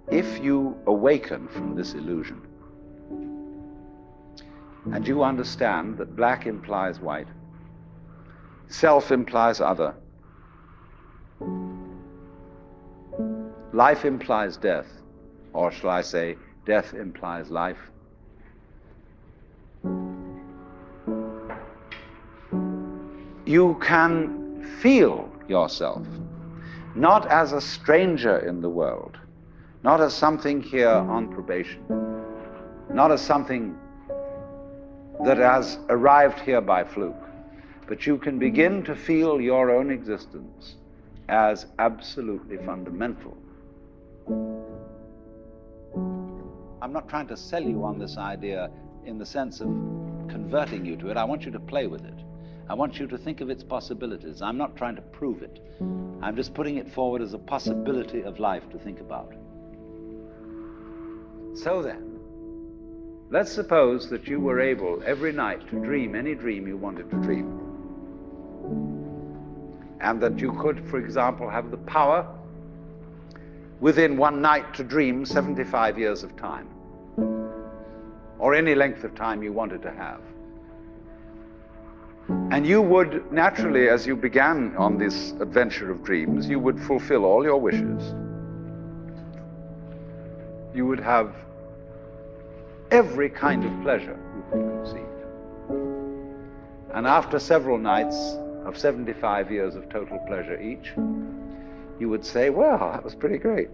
if you awaken from this illusion, and you understand that black implies white, self implies other, life implies death, or shall I say, death implies life, you can feel yourself not as a stranger in the world, not as something here on probation, not as something that has arrived here by fluke, but you can begin to feel your own existence as absolutely fundamental. I'm not trying to sell you on this idea in the sense of converting you to it. I want you to play with it. I want you to think of its possibilities. I'm not trying to prove it. I'm just putting it forward as a possibility of life to think about. So then, let's suppose that you were able every night to dream any dream you wanted to dream. And that you could, for example, have the power within one night to dream 75 years of time, or any length of time you wanted to have. And you would naturally, as you began on this adventure of dreams, you would fulfill all your wishes. You would have every kind of pleasure you could conceive. And after several nights of 75 years of total pleasure each, you would say, well, that was pretty great.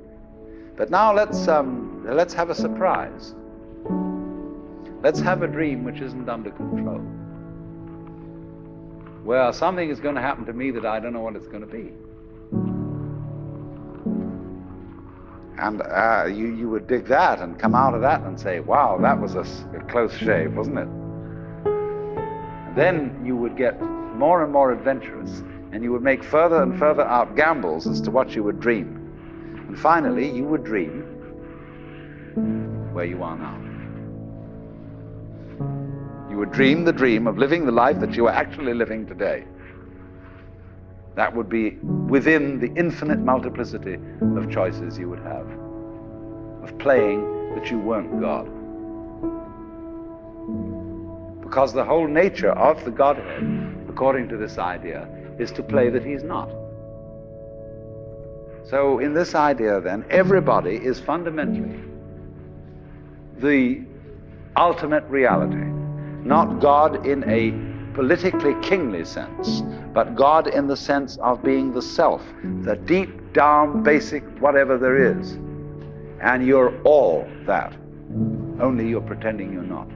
But now let's have a surprise. Let's have a dream which isn't under control. Well, something is going to happen to me that I don't know what it's going to be. And you would dig that and come out of that and say, wow, that was a close shave, wasn't it? And then you would get more and more adventurous, and you would make further and further out gambles as to what you would dream. And finally, you would dream where you are now. You would dream the dream of living the life that you are actually living today. That would be within the infinite multiplicity of choices you would have, of playing that you weren't God. Because the whole nature of the Godhead, according to this idea, is to play that he's not. So in this idea then, everybody is fundamentally the ultimate reality. Not God in a politically kingly sense, but God in the sense of being the self, the deep down basic whatever there is. And you're all that, only you're pretending you're not.